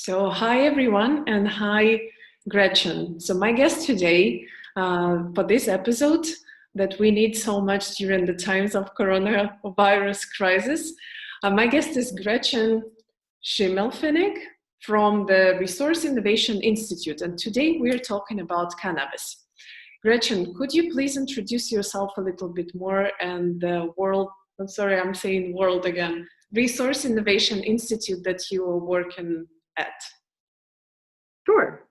Hi everyone, and hi Gretchen. So my guest today for this episode that we need so much during the times of coronavirus crisis, my guest is Gretchen Schimelpfenig from the Resource Innovation Insitute, and today we're talking about cannabis. Gretchen, could you please introduce yourself a little bit more and the world, I'm sorry, I'm saying world again, Resource Innovation Institute that you are working at? Sure.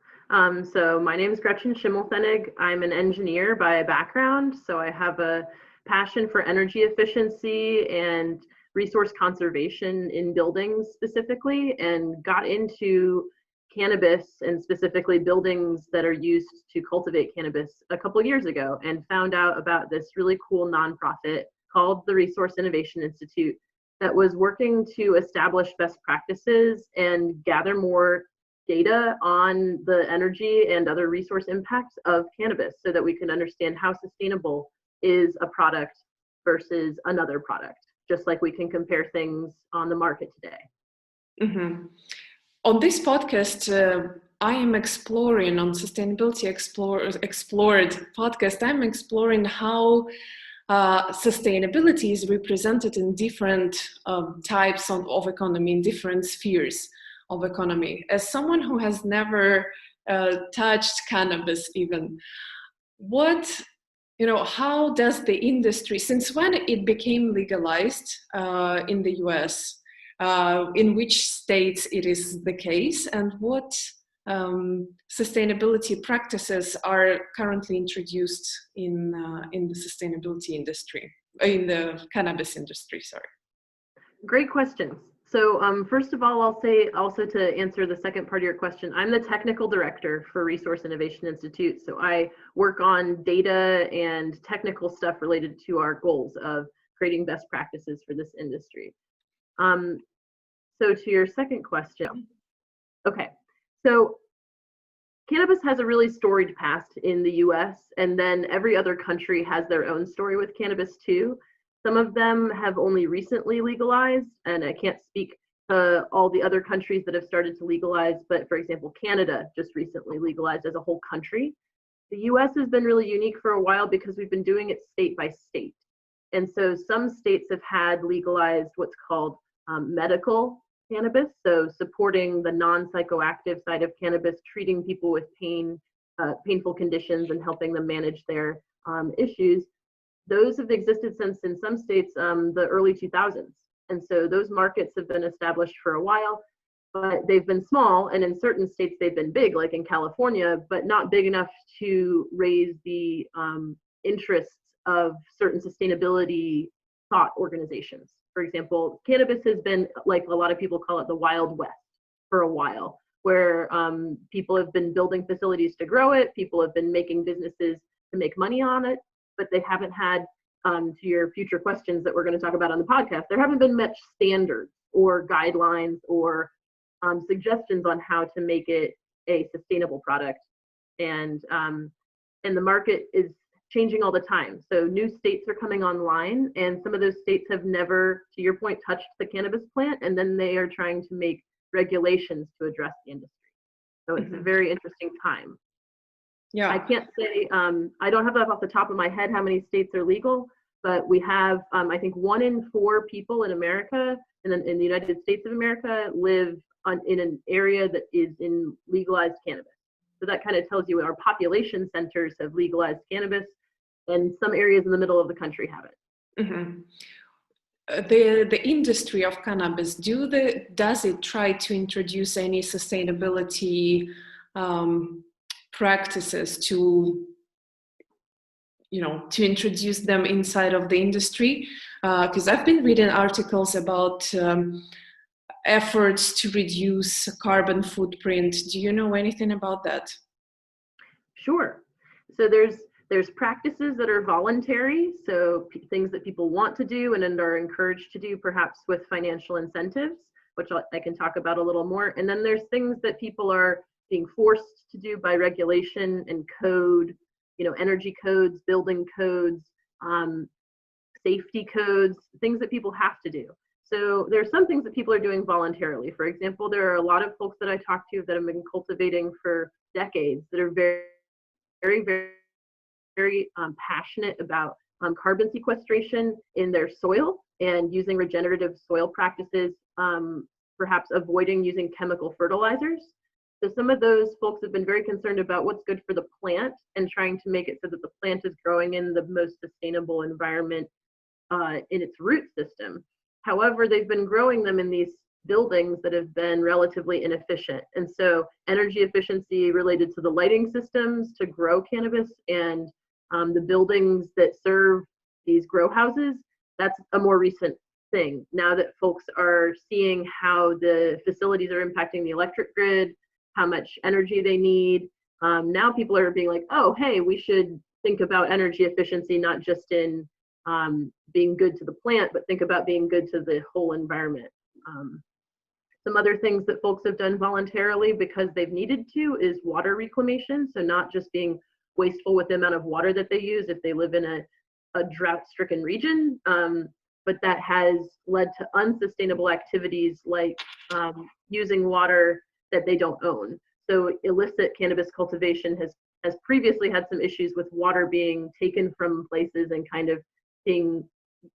So my name is Gretchen Schimelpfenig. I'm an engineer by background, so I have a passion for energy efficiency and resource conservation in buildings specifically, and got into cannabis and specifically buildings that are used to cultivate cannabis a couple of years ago, and found out about this really cool nonprofit called the Resource Innovation Institute that was working to establish best practices and gather more data on the energy and other resource impacts of cannabis so that we can understand how sustainable is a product versus another product, just like we can compare things on the market today. Mm-hmm. On this podcast, I am exploring on Sustainability Explored podcast, I'm exploring how sustainability is represented in different types of economy, in different spheres of economy. As someone who has never touched cannabis even, how does the industry, since when it became legalized in the US, in which states it is the case, and what sustainability practices are currently introduced in the sustainability industry, in the cannabis industry, sorry. Great questions. So first of all, I'll say also to answer the second part of your question, I'm the technical director for Resource Innovation Institute. So I work on data and technical stuff related to our goals of creating best practices for this industry. So to your second question, okay. So cannabis has a really storied past in the US, and then every other country has their own story with cannabis too. Some of them have only recently legalized, and I can't speak to all the other countries that have started to legalize, but for example, Canada just recently legalized as a whole country. The US has been really unique for a while because we've been doing it state by state. And so some states have had legalized what's called medical cannabis, so supporting the non-psychoactive side of cannabis, treating people with painful conditions and helping them manage their issues. Those have existed since, in some states, the early 2000s. And so those markets have been established for a while, but they've been small. And in certain states, they've been big, like in California, but not big enough to raise the interests of certain sustainability thought organizations. For example, cannabis has been, like a lot of people call it, the Wild West for a while, where people have been building facilities to grow it, people have been making businesses to make money on it, but they haven't had, to your future questions that we're going to talk about on the podcast, there haven't been much standards or guidelines or suggestions on how to make it a sustainable product. And the market is changing all the time. So new states are coming online, and some of those states have never, to your point, touched the cannabis plant, and then they are trying to make regulations to address the industry. So it's a very interesting time. Yeah, I can't say, I don't have that off the top of my head how many states are legal, but we have, I think 1 in 4 people in America, and then in the United States of America, live in an area that is in legalized cannabis. So that kind of tells you our population centers have legalized cannabis, and some areas in the middle of the country have it. Mm-hmm. The industry of cannabis, does it try to introduce any sustainability practices to introduce them inside of the industry? Because I've been reading articles about efforts to reduce carbon footprint. Do you know anything about that? Sure. So there's practices that are voluntary, so things that people want to do and are encouraged to do, perhaps with financial incentives, which I can talk about a little more. And then there's things that people are being forced to do by regulation and code, energy codes, building codes, safety codes, things that people have to do. So there's some things that people are doing voluntarily. For example, there are a lot of folks that I talk to that have been cultivating for decades that are very, very, very passionate about carbon sequestration in their soil and using regenerative soil practices, perhaps avoiding using chemical fertilizers. So some of those folks have been very concerned about what's good for the plant and trying to make it so that the plant is growing in the most sustainable environment in its root system. However, they've been growing them in these buildings that have been relatively inefficient. And so energy efficiency related to the lighting systems to grow cannabis and the buildings that serve these grow houses, that's a more recent thing. Now that folks are seeing how the facilities are impacting the electric grid, how much energy they need, now people are being like, oh, hey, we should think about energy efficiency, not just in being good to the plant, but think about being good to the whole environment. Some other things that folks have done voluntarily because they've needed to is water reclamation. So not just being wasteful with the amount of water that they use if they live in a drought-stricken region, but that has led to unsustainable activities like using water that they don't own. So illicit cannabis cultivation has previously had some issues with water being taken from places and kind of being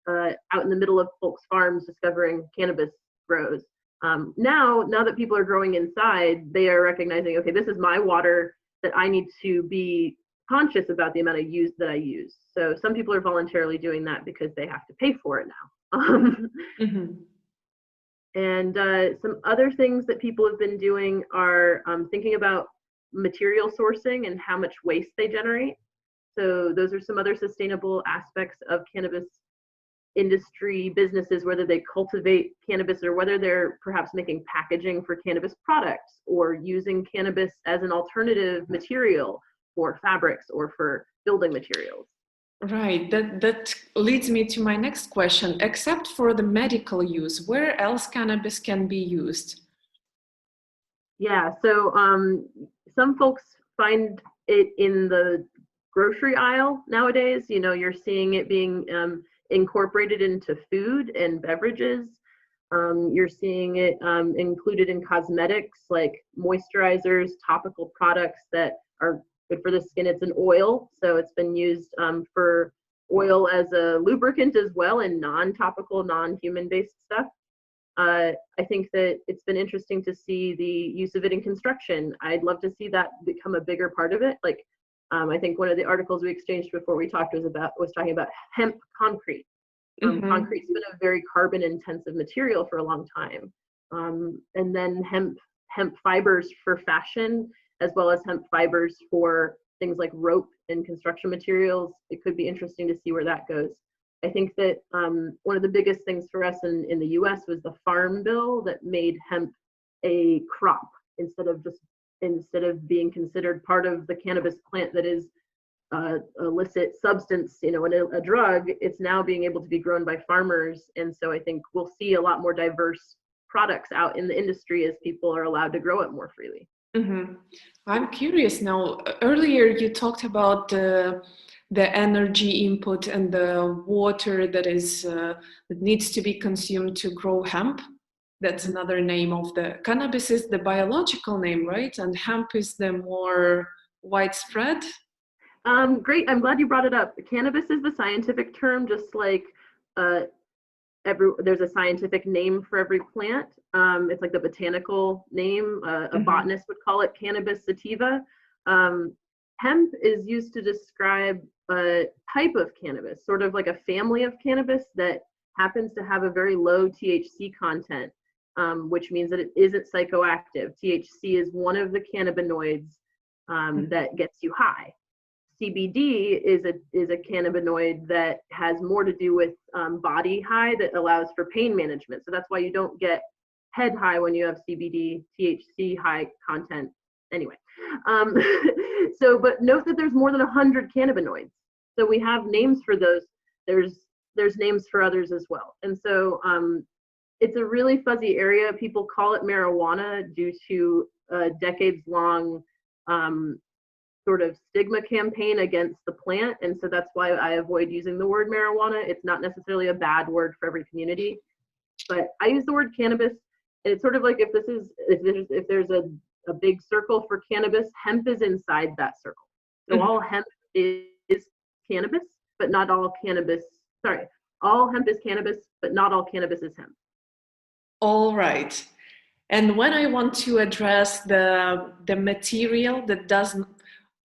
out in the middle of folks' farms discovering cannabis grows. Now that people are growing inside, they are recognizing, okay, this is my water that I need to be conscious about the amount of use that I use. So some people are voluntarily doing that because they have to pay for it now. Mm-hmm. And some other things that people have been doing are thinking about material sourcing and how much waste they generate. So those are some other sustainable aspects of cannabis industry businesses, whether they cultivate cannabis or whether they're perhaps making packaging for cannabis products or using cannabis as an alternative material for fabrics or for building materials. Right, that leads me to my next question. Except for the medical use, where else cannabis can be used? Yeah, so some folks find it in the grocery aisle nowadays. You know, you're seeing it being incorporated into food and beverages. You're seeing it included in cosmetics like moisturizers, topical products that are good for the skin. It's an oil, so it's been used for oil as a lubricant as well in non-topical, non-human based stuff. I think that it's been interesting to see the use of it in construction. I'd love to see that become a bigger part of it. Like, I think one of the articles we exchanged before we talked was talking about hemp concrete. Concrete's been a very carbon intensive material for a long time. And then hemp fibers for fashion, as well as hemp fibers for things like rope and construction materials. It could be interesting to see where that goes. I think that one of the biggest things for us in the US was the Farm Bill that made hemp a crop instead of being considered part of the cannabis plant that is illicit substance, you know, a drug. It's now being able to be grown by farmers. And so I think we'll see a lot more diverse products out in the industry as people are allowed to grow it more freely. Mm-hmm. I'm curious now. Earlier, you talked about the energy input and the water that needs to be consumed to grow hemp. That's another name of the cannabis is the biological name, right? And hemp is the more widespread. Great. I'm glad you brought it up. Cannabis is the scientific term, just like there's a scientific name for every plant. It's like the botanical name. A botanist would call it Cannabis sativa. Hemp is used to describe a type of cannabis, sort of like a family of cannabis that happens to have a very low THC content, which means that it isn't psychoactive. THC is one of the cannabinoids that gets you high. CBD is a cannabinoid that has more to do with body high that allows for pain management. So that's why you don't get head high when you have CBD, THC high content. Anyway, but note that there's more than 100 cannabinoids. So we have names for those. There's names for others as well. And so it's a really fuzzy area. People call it marijuana due to a decades-long sort of stigma campaign against the plant. And so that's why I avoid using the word marijuana. It's not necessarily a bad word for every community. But I use the word cannabis, and it's sort of like if there's a big circle for cannabis, hemp is inside that circle. So all hemp is cannabis, but not all cannabis. Sorry, all hemp is cannabis, but not all cannabis is hemp. All right. And when I want to address the material that doesn't,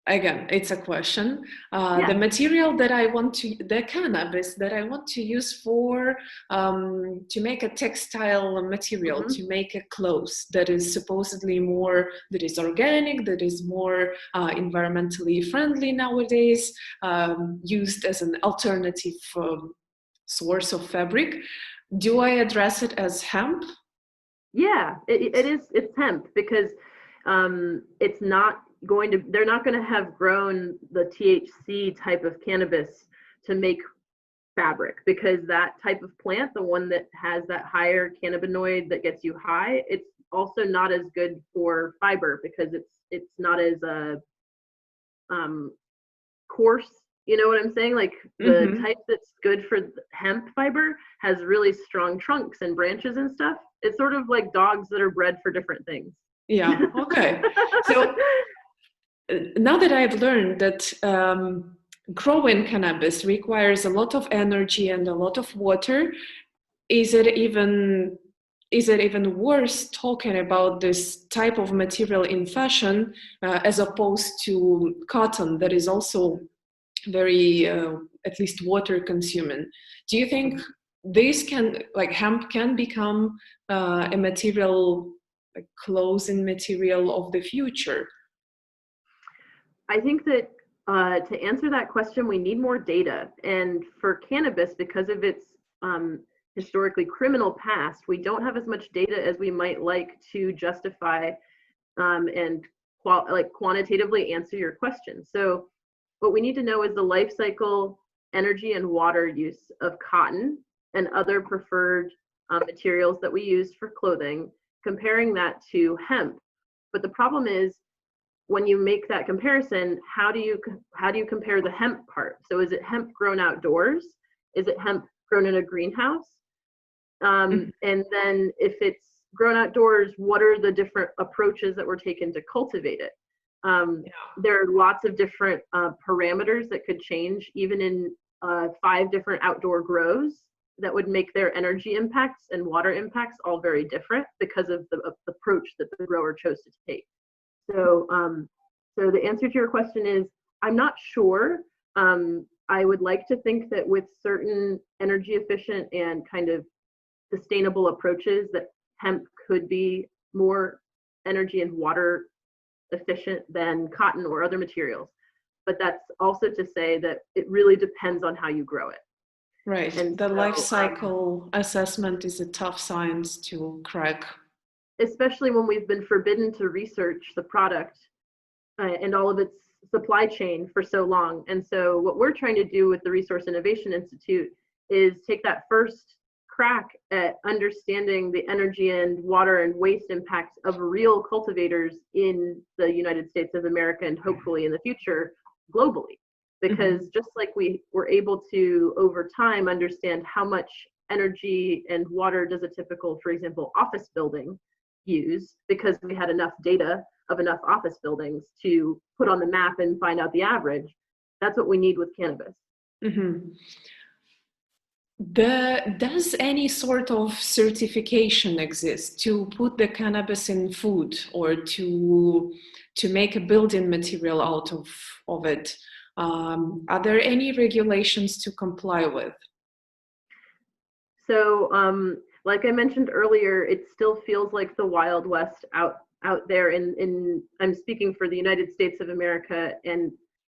again, it's a question. The material that I want to, the cannabis that I want to use for, to make a textile material, to make a clothes that is supposedly more, that is organic, that is more environmentally friendly nowadays, used as an alternative source of fabric. Do I address it as hemp? Yeah, it's hemp because it's not going to, they're not going to have grown the THC type of cannabis to make fabric, because that type of plant, the one that has that higher cannabinoid that gets you high, it's also not as good for fiber because it's not as coarse. You know what I'm saying? Like the type that's good for hemp fiber has really strong trunks and branches and stuff. It's sort of like dogs that are bred for different things. Yeah, okay. So now that I've learned that growing cannabis requires a lot of energy and a lot of water, is it even worse talking about this type of material in fashion as opposed to cotton that is also very at least water consuming? Do you think this can, like hemp can become a material, like clothing material of the future? I think that to answer that question, we need more data. And for cannabis, because of its historically criminal past, we don't have as much data as we might like to justify and quantitatively answer your question. So what we need to know is the life cycle, energy, and water use of cotton and other preferred materials that we use for clothing, comparing that to hemp. But the problem is, when you make that comparison, how do you compare the hemp part? So is it hemp grown outdoors? Is it hemp grown in a greenhouse? And then if it's grown outdoors, what are the different approaches that were taken to cultivate it? There are lots of different parameters that could change, even in 5 different outdoor grows, that would make their energy impacts and water impacts all very different because of the approach that the grower chose to take. So, so the answer to your question is, I'm not sure. I would like to think that with certain energy efficient and kind of sustainable approaches, that hemp could be more energy and water efficient than cotton or other materials. But that's also to say that it really depends on how you grow it. Right. And the life cycle assessment is a tough science to crack. Especially when we've been forbidden to research the product and all of its supply chain for so long. And so what we're trying to do with the Resource Innovation Institute is take that first crack at understanding the energy and water and waste impacts of real cultivators in the United States of America, and hopefully in the future globally. Because just like we were able to over time understand how much energy and water does a typical, for example, office building use, because we had enough data of enough office buildings to put on the map and find out the average. That's what we need with cannabis. Does any sort of certification exist to put the cannabis in food or to make a building material out of it? Are there any regulations to comply with? So like I mentioned earlier, it still feels like the Wild West out there in I'm speaking for the United States of America and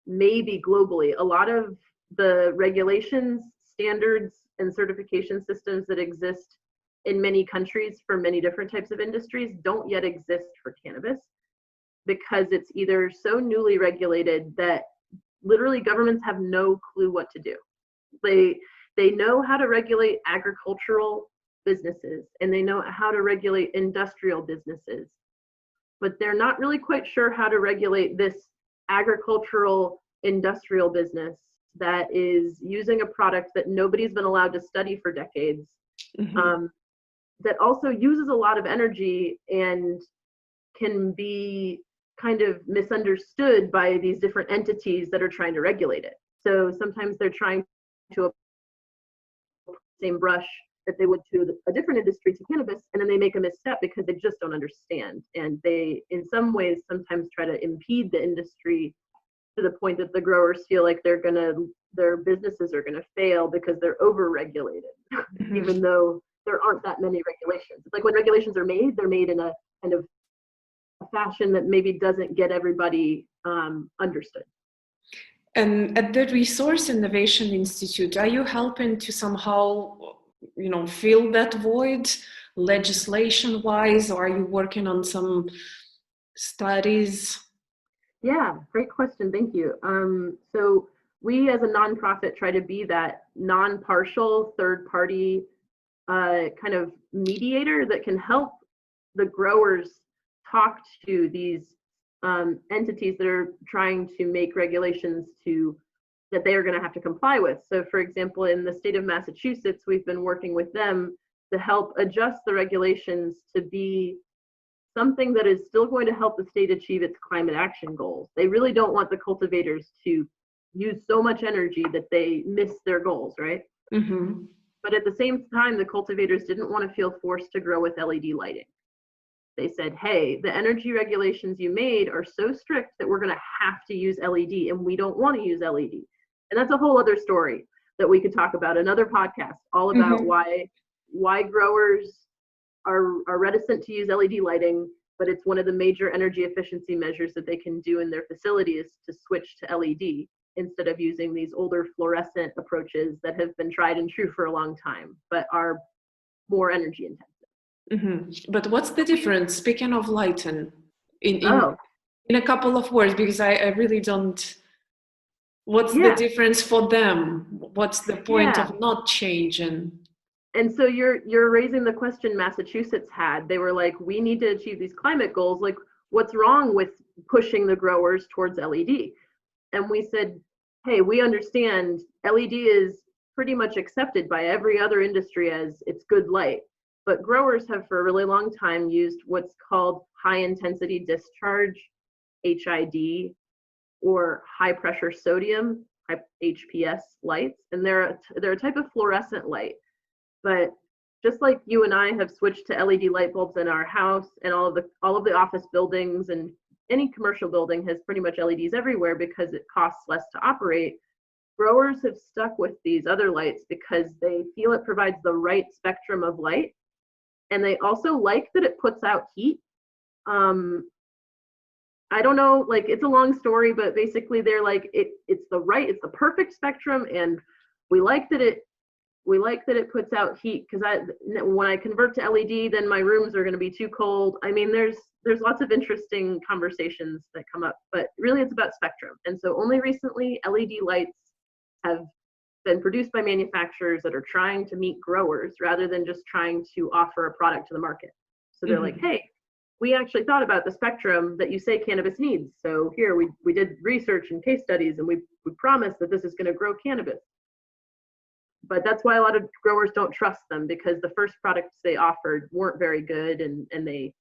maybe globally. A lot of the regulations, standards, and certification systems that exist in many countries for many different types of industries don't yet exist for cannabis, because it's either so newly regulated that literally governments have no clue what to do. They know how to regulate agricultural businesses and they know how to regulate industrial businesses, but they're not really quite sure how to regulate this agricultural industrial business that is using a product that nobody's been allowed to study for decades, that also uses a lot of energy and can be kind of misunderstood by these different entities that are trying to regulate it. So sometimes they're trying to apply the same brush that they would to a different industry, to cannabis, and then they make a misstep because they just don't understand. And they, in some ways, sometimes try to impede the industry to the point that the growers feel like their businesses are gonna fail because they're over-regulated, even though there aren't that many regulations. It's like when regulations are made, they're made in a kind of a fashion that maybe doesn't get everybody understood. And at the Resource Innovation Institute, are you helping to somehow, fill that void legislation-wise, or are you working on some studies? Yeah, great question. Thank you. So we as a nonprofit try to be that non-partial third-party kind of mediator that can help the growers talk to these entities that are trying to make regulations that they are going to have to comply with. So for example, in the state of Massachusetts, we've been working with them to help adjust the regulations to be something that is still going to help the state achieve its climate action goals. They really don't want the cultivators to use so much energy that they miss their goals, right? Mm-hmm. But at the same time, the cultivators didn't want to feel forced to grow with LED lighting. They said, hey, the energy regulations you made are so strict that we're going to have to use LED, and we don't want to use LED. And that's a whole other story that we could talk about, another podcast, all about why growers are reticent to use LED lighting, but it's one of the major energy efficiency measures that they can do in their facilities to switch to LED instead of using these older fluorescent approaches that have been tried and true for a long time, but are more energy intensive. Mm-hmm. But what's the difference, speaking of lighting, in a couple of words, because I really don't, what's the difference for them? What's the point of not changing? And so you're raising the question Massachusetts had. They were like, we need to achieve these climate goals. Like, what's wrong with pushing the growers towards LED? And we said, hey, we understand LED is pretty much accepted by every other industry as it's good light. But growers have for a really long time used what's called high intensity discharge, HID, or high pressure sodium, HPS lights. And they're a type of fluorescent light. But just like you and I have switched to LED light bulbs in our house, and all of the office buildings and any commercial building has pretty much LEDs everywhere because it costs less to operate, growers have stuck with these other lights because they feel it provides the right spectrum of light, and they also like that it puts out heat. I don't know, like, it's a long story, but basically they're like, it's the perfect spectrum, and we like that it puts out heat, because when I convert to LED, then my rooms are going to be too cold. I mean, there's lots of interesting conversations that come up, but really it's about spectrum. And so only recently LED lights have been produced by manufacturers that are trying to meet growers rather than just trying to offer a product to the market. So they're like, hey, we actually thought about the spectrum that you say cannabis needs. So here we did research and case studies, and we promised that this is going to grow cannabis. But that's why a lot of growers don't trust them, because the first products they offered weren't very good, and they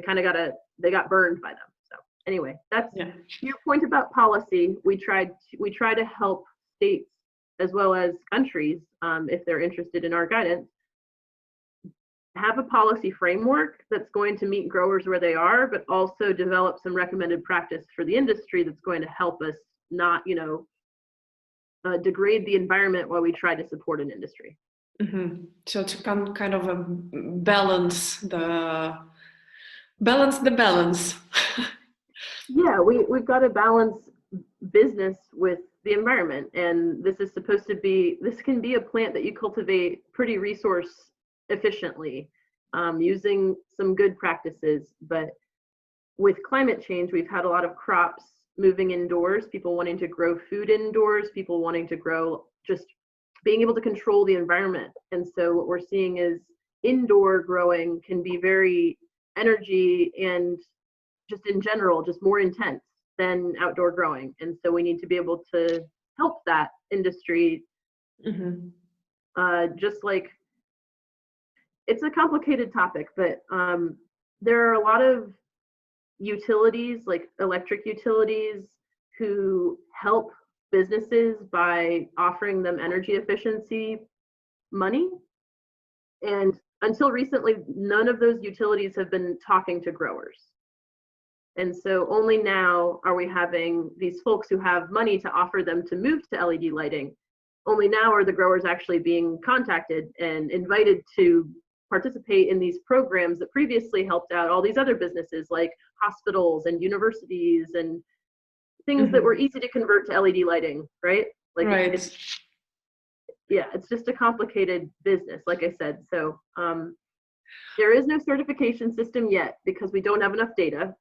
kind of got burned by them. So anyway, that's your point about policy. We try to help states as well as countries, if they're interested in our guidance, have a policy framework that's going to meet growers where they are, but also develop some recommended practice for the industry that's going to help us not, degrade the environment while we try to support an industry. So to kind of balance the balance. Yeah, we've got to balance business with the environment, and this can be a plant that you cultivate pretty resource efficiently, using some good practices. But with climate change, we've had a lot of crops moving indoors, people wanting to grow food indoors, people wanting to grow, just being able to control the environment. And so what we're seeing is indoor growing can be very energy and just in general, just more intense than outdoor growing. And so we need to be able to help that industry. Just like it's a complicated topic, but there are a lot of utilities, like electric utilities, who help businesses by offering them energy efficiency money. And until recently, none of those utilities have been talking to growers. And so only now are we having these folks who have money to offer them to move to LED lighting. Only now are the growers actually being contacted and invited to participate in these programs that previously helped out all these other businesses like hospitals and universities and things that were easy to convert to LED lighting, right? Like right. It's just a complicated business, like I said. So there is no certification system yet because we don't have enough data.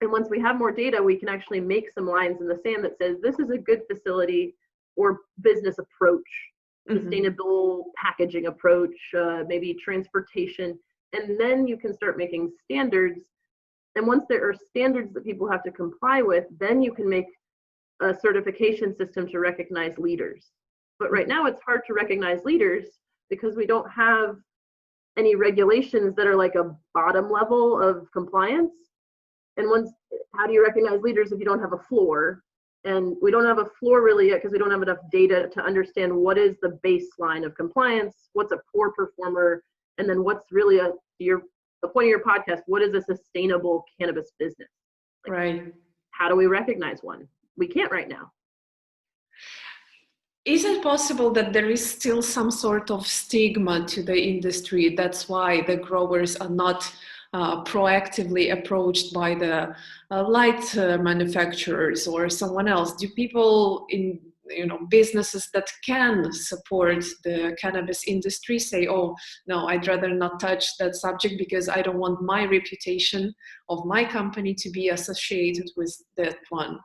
And once we have more data, we can actually make some lines in the sand that says this is a good facility or business approach, sustainable packaging approach, maybe transportation. And then you can start making standards. And once there are standards that people have to comply with, then you can make a certification system to recognize leaders. But right now it's hard to recognize leaders because we don't have any regulations that are like a bottom level of compliance. And how do you recognize leaders if you don't have a floor? And we don't have a floor really yet because we don't have enough data to understand what is the baseline of compliance, what's a poor performer, and then what's really the point of your podcast, what is a sustainable cannabis business? Like, right. How do we recognize one? We can't right now. Is it possible that there is still some sort of stigma to the industry? That's why the growers are not proactively approached by the light manufacturers or someone else? Do people in businesses that can support the cannabis industry say, oh no, I'd rather not touch that subject because I don't want my reputation of my company to be associated with that one?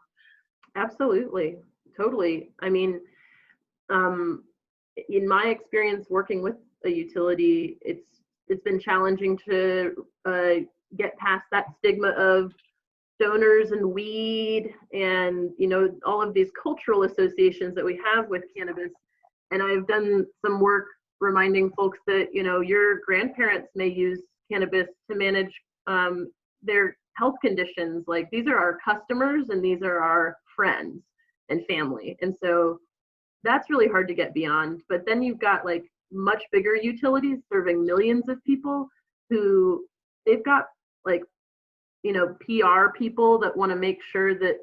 Absolutely, totally. I mean, in my experience working with a utility, it's been challenging to get past that stigma of donors and weed and all of these cultural associations that we have with cannabis. And I've done some work reminding folks that your grandparents may use cannabis to manage their health conditions. Like, these are our customers and these are our friends and family. And so that's really hard to get beyond. But then you've got like much bigger utilities serving millions of people who they've got like PR people that want to make sure that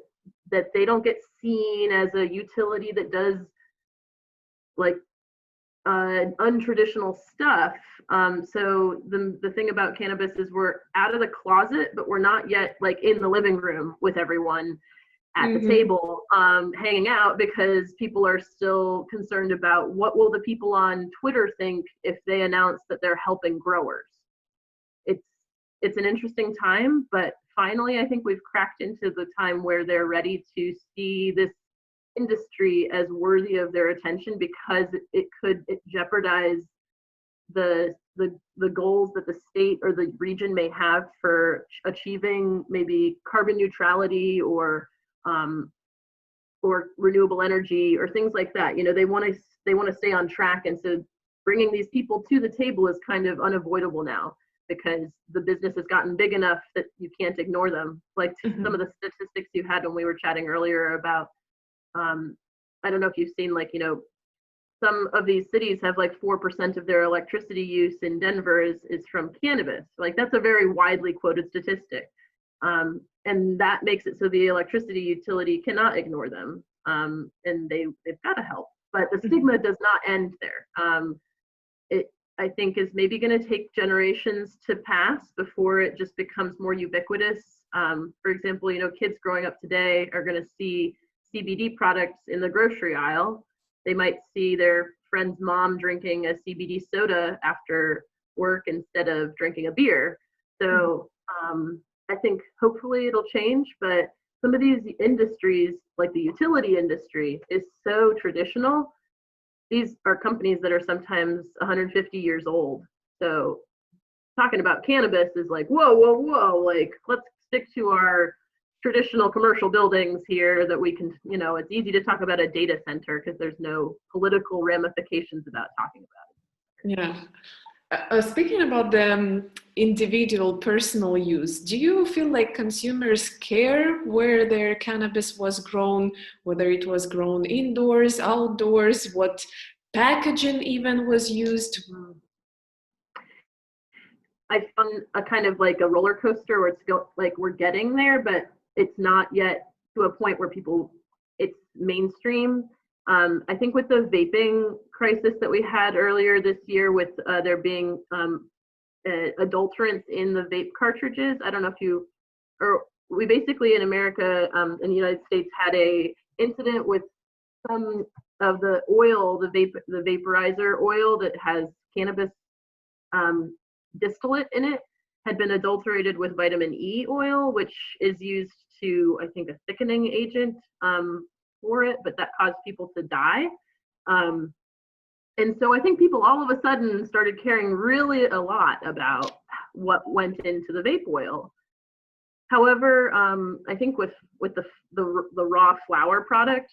they don't get seen as a utility that does like untraditional stuff. So the thing about cannabis is we're out of the closet, but we're not yet like in the living room with everyone at the table hanging out, because people are still concerned about what will the people on Twitter think if they announce that they're helping growers. It's an interesting time, but finally I think we've cracked into the time where they're ready to see this industry as worthy of their attention, because it jeopardize the goals that the state or the region may have for achieving maybe carbon neutrality or renewable energy or things like that. They want to stay on track, and so bringing these people to the table is kind of unavoidable now, because the business has gotten big enough that you can't ignore them. Like some of the statistics you had when we were chatting earlier about, I don't know if you've seen, like, some of these cities have like 4% of their electricity use in Denver is from cannabis. Like, that's a very widely quoted statistic. And that makes it so the electricity utility cannot ignore them. And they've got to help. But the stigma does not end there. It, I think, is maybe going to take generations to pass before it just becomes more ubiquitous. For example, kids growing up today are going to see CBD products in the grocery aisle. They might see their friend's mom drinking a CBD soda after work instead of drinking a beer. So I think hopefully it'll change, but some of these industries, like the utility industry, is so traditional. These are companies that are sometimes 150 years old. So talking about cannabis is like, whoa, like, let's stick to our traditional commercial buildings here that we can, it's easy to talk about a data center because there's no political ramifications about talking about it. Yeah. Speaking about the individual personal use, do you feel like consumers care where their cannabis was grown, whether it was grown indoors, outdoors, what packaging even was used? I found a kind of like a roller coaster where it's like we're getting there, but it's not yet to a point where it's mainstream. I think with the vaping crisis that we had earlier this year, with there being adulterants in the vape cartridges, I don't know if we basically in America, in the United States, had a incident with some of the oil, the vaporizer oil that has cannabis distillate in it, had been adulterated with vitamin E oil, which is used to, I think, a thickening agent for it, but that caused people to die. And so I think people all of a sudden started caring really a lot about what went into the vape oil. However, I think with the raw flower product,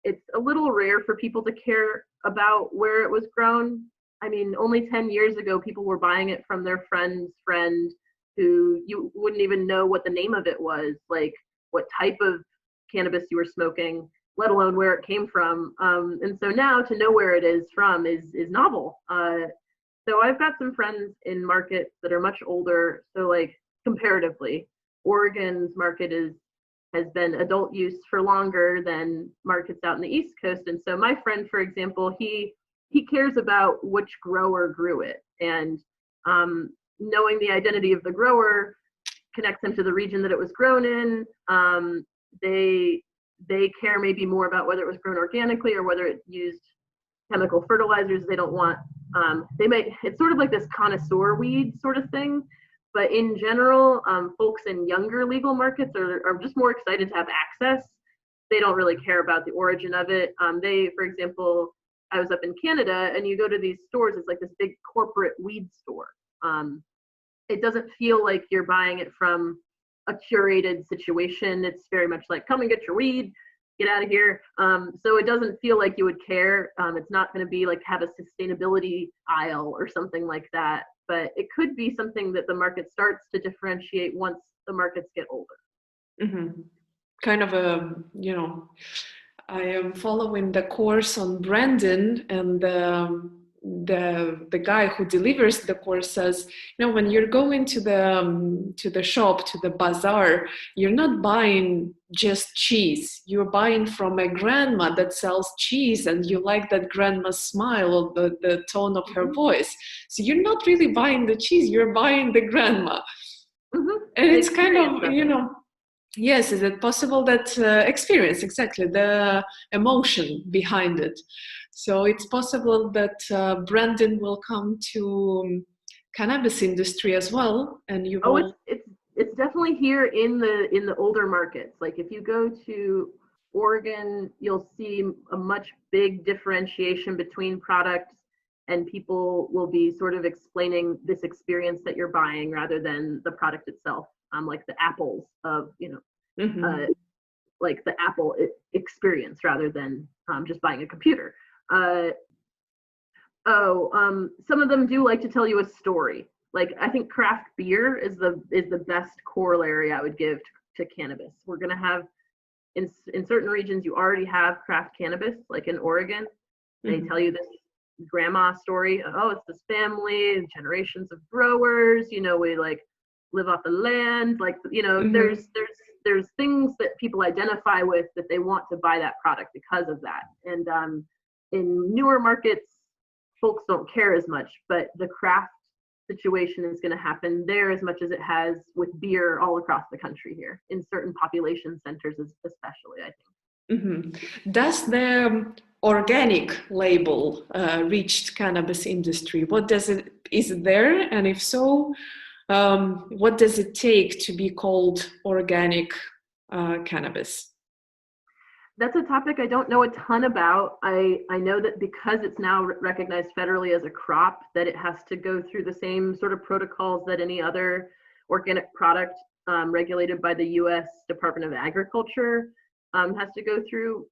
it's a little rare for people to care about where it was grown. I mean, only 10 years ago, people were buying it from their friend's friend who you wouldn't even know what the name of it was, like what type of cannabis you were smoking, let alone where it came from. And so now to know where it is from is novel. So I've got some friends in markets that are much older. So like comparatively, Oregon's market has been adult use for longer than markets out in the East Coast. And so my friend, for example, he cares about which grower grew it, and knowing the identity of the grower connects them to the region that it was grown in. They care maybe more about whether it was grown organically or whether it used chemical fertilizers. They don't want, it's sort of like this connoisseur weed sort of thing. But in general, folks in younger legal markets are just more excited to have access. They don't really care about the origin of it. For example, I was up in Canada, and you go to these stores, it's like this big corporate weed store. It doesn't feel like you're buying it from a curated situation. It's very much like, come and get your weed, get out of here. So it doesn't feel like you would care. It's not going to be like have a sustainability aisle or something like that, but it could be something that the market starts to differentiate once the markets get older. Mm-hmm. Kind of I am following the course on branding, and the guy who delivers the course says, when you're going to the shop, to the bazaar, you're not buying just cheese. You're buying from a grandma that sells cheese, and you like that grandma's smile or the tone of her voice. So you're not really buying the cheese, you're buying the grandma. Mm-hmm. And it's kind of, yes, is it possible that experience exactly the emotion behind it? So it's possible that branding will come to cannabis industry as well, and you will. It's definitely here in the older markets. Like if you go to Oregon, you'll see a much big differentiation between products, and people will be sort of explaining this experience that you're buying rather than the product itself. Like the apples of like the Apple experience rather than just buying a computer. Some of them do like to tell you a story. Like I think craft beer is the best corollary I would give to cannabis. We're gonna have in certain regions you already have craft cannabis, like in Oregon. They tell you this grandma story. Oh, it's this family, generations of growers. We like live off the land. Like there's things that people identify with that they want to buy that product because of that. And in newer markets, folks don't care as much, but the craft situation is going to happen there as much as it has with beer all across the country here, in certain population centers especially, I think. Does the organic label reach cannabis industry? Is it there? And if so, what does it take to be called organic cannabis? That's a topic I don't know a ton about. I know that because it's now recognized federally as a crop, that it has to go through the same sort of protocols that any other organic product regulated by the U.S. Department of Agriculture has to go through.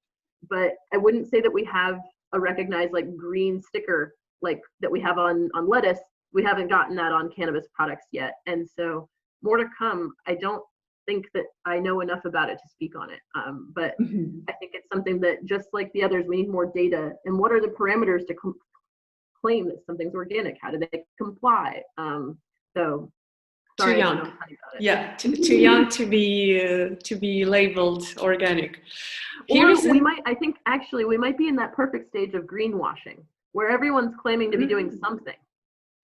But I wouldn't say that we have a recognized like green sticker like that we have on lettuce, we haven't gotten that on cannabis products yet. And so more to come. I don't think that I know enough about it to speak on it. But I think it's something that, just like the others, we need more data. And what are the parameters to claim that something's organic? How do they comply? So too sorry, young. Yeah, too young to be labeled organic. I think actually we might be in that perfect stage of greenwashing, where everyone's claiming to be doing something.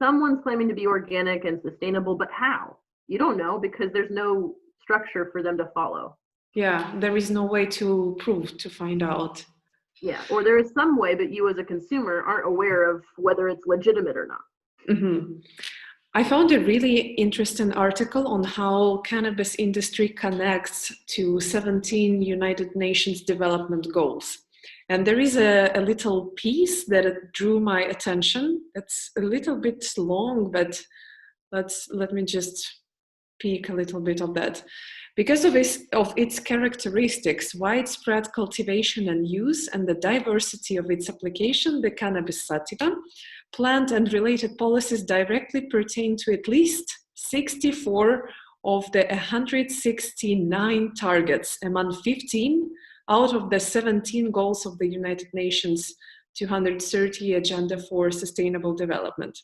Someone's claiming to be organic and sustainable, but how? You don't know, because there's no structure for them to follow. Yeah, there is no way to prove, to find out. Yeah, or there is some way, but you as a consumer aren't aware of whether it's legitimate or not. I found a really interesting article on how cannabis industry connects to 17 United Nations development goals. And there is a little piece that drew my attention. It's a little bit long, but let me just pick a little bit of that. Because of its characteristics, widespread cultivation and use, and the diversity of its application, the cannabis sativa plant and related policies directly pertain to at least 64 of the 169 targets among 15 out of the 17 goals of the United Nations 230 Agenda for Sustainable Development.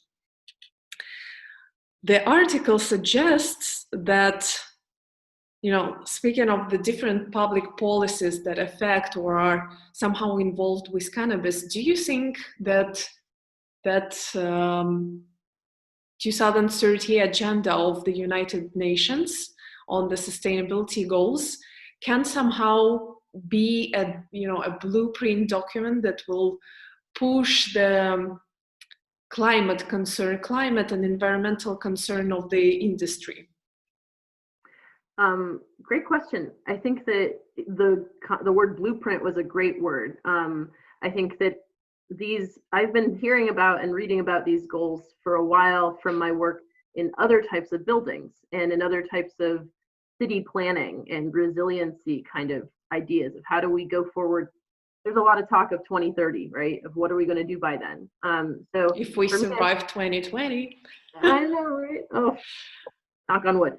The article suggests that, speaking of the different public policies that affect or are somehow involved with cannabis, do you think that 2030 agenda of the United Nations on the sustainability goals can somehow be a blueprint document that will push the climate and environmental concern of the industry? Great question. I think that the word blueprint was a great word. I think that I've been hearing about and reading about these goals for a while from my work in other types of buildings and in other types of city planning and resiliency kind of ideas of how do we go forward. There's a lot of talk of 2030, right? Of what are we going to do by then? So if we survive 2020. I know, right? Oh, knock on wood.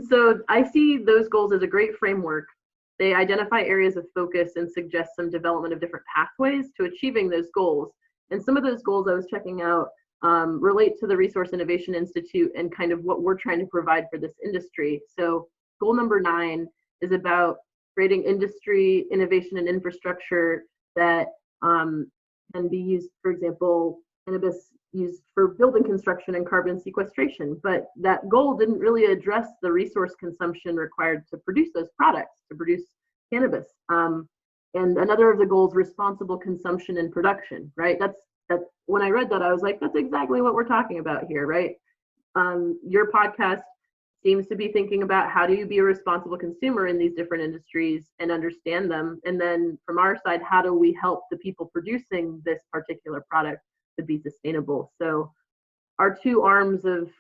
So I see those goals as a great framework. They identify areas of focus and suggest some development of different pathways to achieving those goals. And some of those goals I was checking out relate to the Resource Innovation Institute and kind of what we're trying to provide for this industry. So goal number 9 is about creating industry, innovation, and infrastructure that can be used, for example, cannabis used for building construction and carbon sequestration. But that goal didn't really address the resource consumption required to produce those products, to produce cannabis. And another of the goals, responsible consumption and production, right? That's when I read that, I was like, that's exactly what we're talking about here, right? Your podcast seems to be thinking about how do you be a responsible consumer in these different industries and understand them. And then from our side, how do we help the people producing this particular product to be sustainable? So our two arms of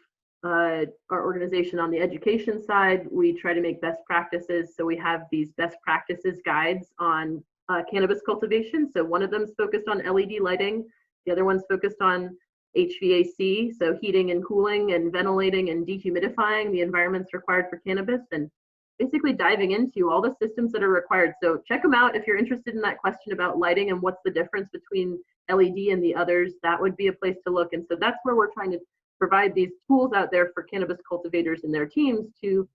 our organization, on the education side, we try to make best practices. So we have these best practices guides on cannabis cultivation. So one of them is focused on LED lighting. The other one's focused on HVAC, so heating and cooling and ventilating and dehumidifying the environments required for cannabis, and basically diving into all the systems that are required. So check them out if you're interested in that question about lighting and what's the difference between LED and the others. That would be a place to look. And so that's where we're trying to provide these tools out there for cannabis cultivators and their teams to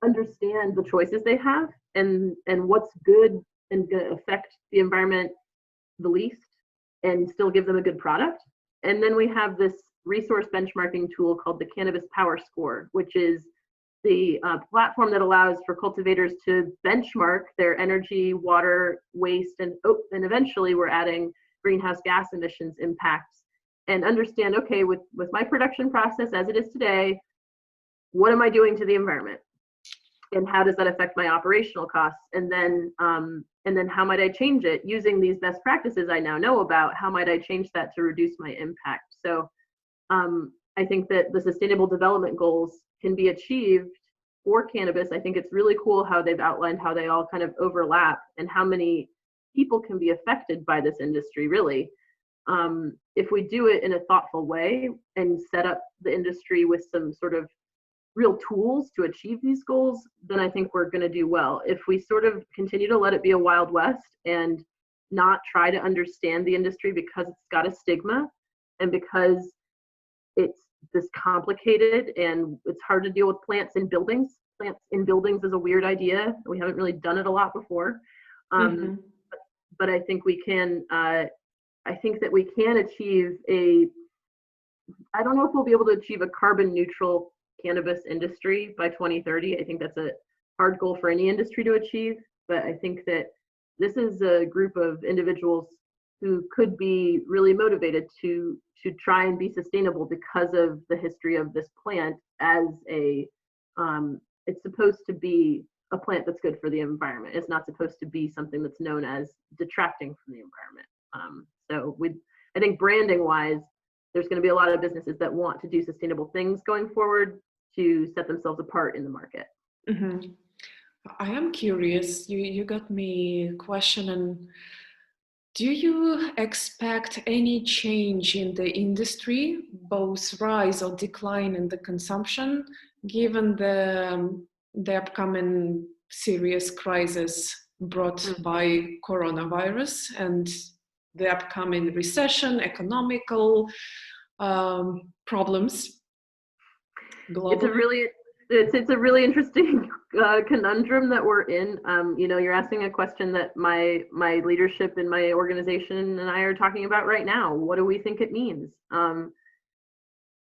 understand the choices they have and what's good and going to affect the environment the least and still give them a good product. And then we have this resource benchmarking tool called the Cannabis Power Score, which is the platform that allows for cultivators to benchmark their energy, water, waste, and eventually we're adding greenhouse gas emissions impacts, and understand, okay, with my production process as it is today, what am I doing to the environment? And how does that affect my operational costs? And then how might I change it using these best practices I now know about? How might I change that to reduce my impact? So I think that the Sustainable Development Goals can be achieved for cannabis. I think it's really cool how they've outlined how they all kind of overlap and how many people can be affected by this industry, really. if we do it in a thoughtful way and set up the industry with some sort of real tools to achieve these goals, then I think we're going to do well. If we sort of continue to let it be a Wild West and not try to understand the industry because it's got a stigma and because it's this complicated and it's hard to deal with plants in buildings. Plants in buildings is a weird idea. We haven't really done it a lot before. But I think we can, I think that we can achieve I don't know if we'll be able to achieve a carbon neutral cannabis industry by 2030. I think that's a hard goal for any industry to achieve, but I think that this is a group of individuals who could be really motivated to try and be sustainable because of the history of this plant as it's supposed to be a plant that's good for the environment. It's not supposed to be something that's known as detracting from the environment. So I think branding wise, there's going to be a lot of businesses that want to do sustainable things going forward to set themselves apart in the market. I am curious, you got me questioning, do you expect any change in the industry, both rise or decline in the consumption, given the upcoming serious crisis brought by coronavirus and the upcoming recession, economical problems globally? It's a really interesting conundrum that we're in. You're asking a question that my leadership in my organization and I are talking about right now. What do we think it means?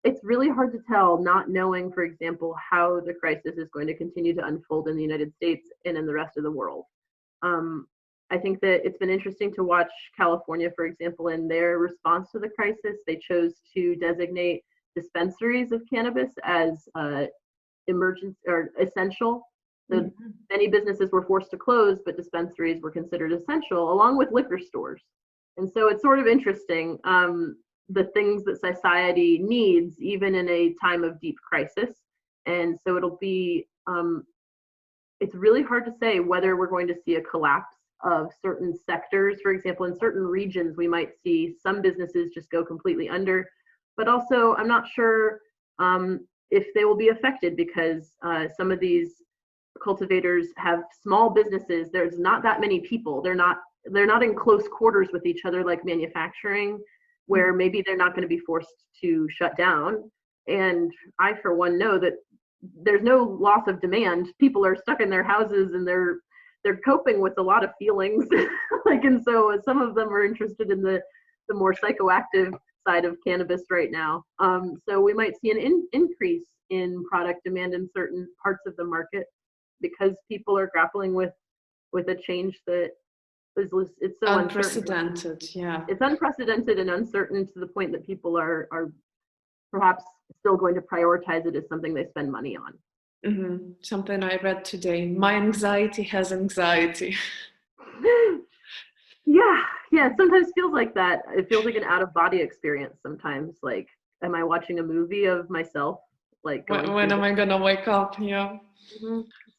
It's really hard to tell, not knowing, for example, how the crisis is going to continue to unfold in the United States and in the rest of the world. I think that it's been interesting to watch California, for example, in their response to the crisis. They chose to designate dispensaries of cannabis as emergency or essential. So many businesses were forced to close, but dispensaries were considered essential, along with liquor stores. And so it's sort of interesting, the things that society needs, even in a time of deep crisis. And so it'll be, it's really hard to say whether we're going to see a collapse of certain sectors. For example, in certain regions, we might see some businesses just go completely under, but also I'm not sure if they will be affected because some of these cultivators have small businesses. There's not that many people. They're not in close quarters with each other like manufacturing, where maybe they're not going to be forced to shut down. And I, for one, know that there's no loss of demand. People are stuck in their houses and they're coping with a lot of feelings. And so some of them are interested in the more psychoactive side of cannabis right now. So we might see an increase in product demand in certain parts of the market because people are grappling with a change that it's so unprecedented. Yeah, it's unprecedented and uncertain to the point that people are perhaps still going to prioritize it as something they spend money on. Something I read today. My anxiety has anxiety. Yeah, it sometimes feels like that. It feels like an out-of-body experience sometimes. Like, am I watching a movie of myself? Like, when am I gonna wake up? Yeah.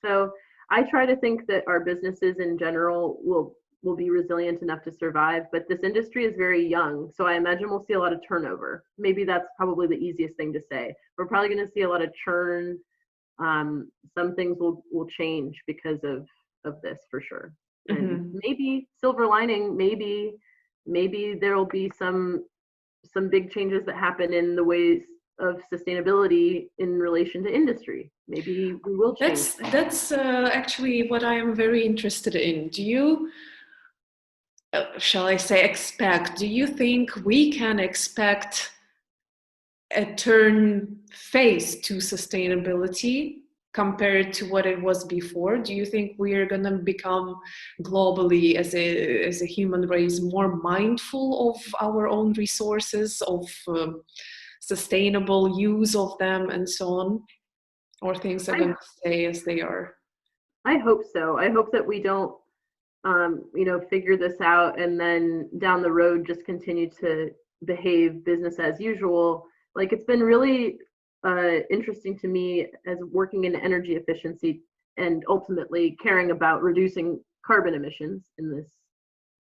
So I try to think that our businesses in general will be resilient enough to survive, but this industry is very young, so I imagine we'll see a lot of turnover. Maybe that's probably the easiest thing to say. We're probably going to see a lot of churn. Some things will change because of this for sure. And maybe silver lining, maybe there will be some big changes that happen in the ways of sustainability in relation to industry. Maybe we will change. That's actually what I am very interested in. Do you, shall I say, do you think we can expect a turn phase to sustainability compared to what it was before? Do you think we are going to become globally as a human race more mindful of our own resources, of sustainable use of them and so on? Or things are going to stay as they are? I hope so. I hope that we don't figure this out and then down the road just continue to behave business as usual. Like, it's been really interesting to me as working in energy efficiency and ultimately caring about reducing carbon emissions in this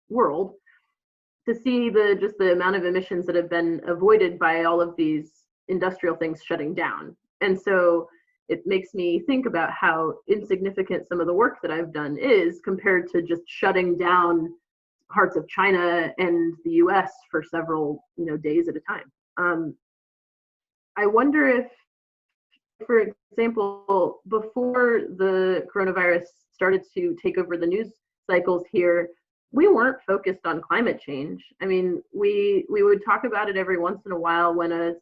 world. to see just the amount of emissions that have been avoided by all of these industrial things shutting down. And so it makes me think about how insignificant some of the work that I've done is compared to just shutting down parts of China and the US for several, days at a time. I wonder if, for example, before the coronavirus started to take over the news cycles here, we weren't focused on climate change. I mean, we would talk about it every once in a while when a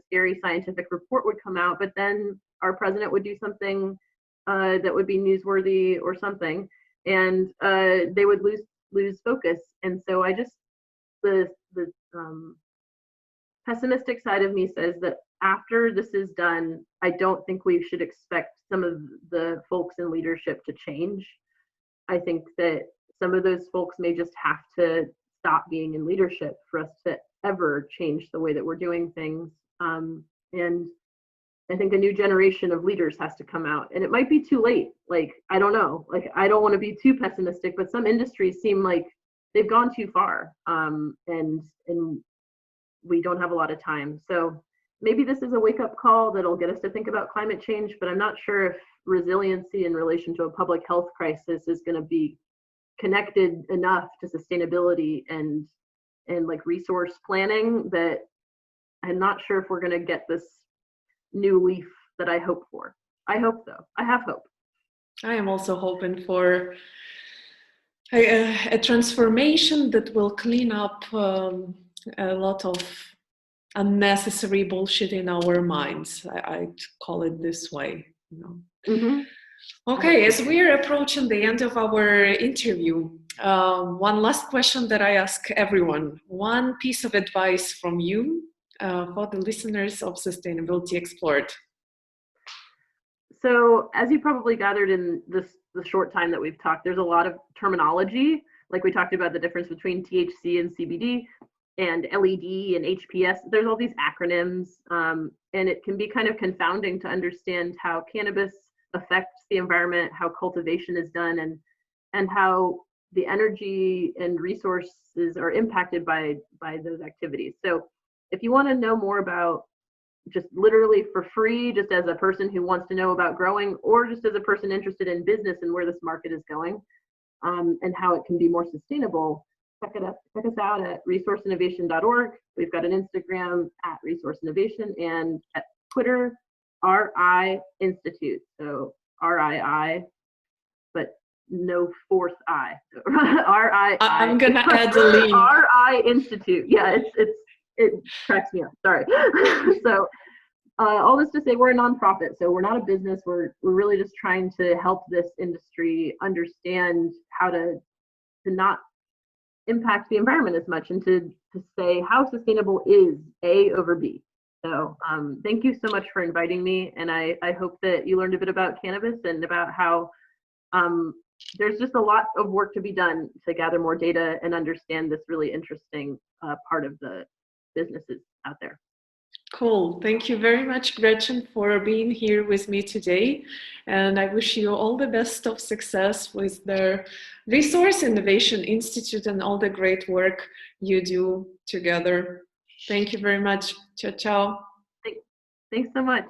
scary scientific report would come out, but then our president would do something that would be newsworthy or something, and they would lose focus. And so the pessimistic side of me says that after this is done, I don't think we should expect some of the folks in leadership to change. I think that some of those folks may just have to stop being in leadership for us to ever change the way that we're doing things. And I think a new generation of leaders has to come out, and it might be too late. Like, I don't know, like, I don't want to be too pessimistic, but some industries seem like they've gone too far, and we don't have a lot of time. So maybe this is a wake-up call that'll get us to think about climate change, but I'm not sure if resiliency in relation to a public health crisis is going to be connected enough to sustainability and like resource planning, that I'm not sure if we're going to get this new leaf that I hope for. I hope so. I have hope. I am also hoping for a transformation that will clean up a lot of unnecessary bullshit in our minds. I'd call it this way. Mm-hmm. Okay, as we are approaching the end of our interview, one last question that I ask everyone. One piece of advice from you for the listeners of Sustainability Explored. So, as you probably gathered in the short time that we've talked, there's a lot of terminology. Like, we talked about the difference between THC and CBD and LED and HPS. There's all these acronyms, and it can be kind of confounding to understand how cannabis affects the environment, how cultivation is done, and how the energy and resources are impacted by those activities. So if you want to know more about, just literally for free, just as a person who wants to know about growing, or just as a person interested in business and where this market is going, and how it can be more sustainable, check us out at resourceinnovation.org. We've got an Instagram at Resource Innovation, and at Twitter, RI Institute. So RII, but no fourth I. So RII. I'm gonna add the link. RI Institute. Yeah, it cracks me up. Sorry. So all this to say, we're a nonprofit, so we're not a business. We're really just trying to help this industry understand how to not impact the environment as much, and to say how sustainable is A over B. So thank you so much for inviting me, and I hope that you learned a bit about cannabis and about how there's just a lot of work to be done to gather more data and understand this really interesting part of the businesses out there. Cool. Thank you very much, Gretchen, for being here with me today. And I wish you all the best of success with the Resource Innovation Institute and all the great work you do together. Thank you very much. Ciao, ciao. Thanks so much.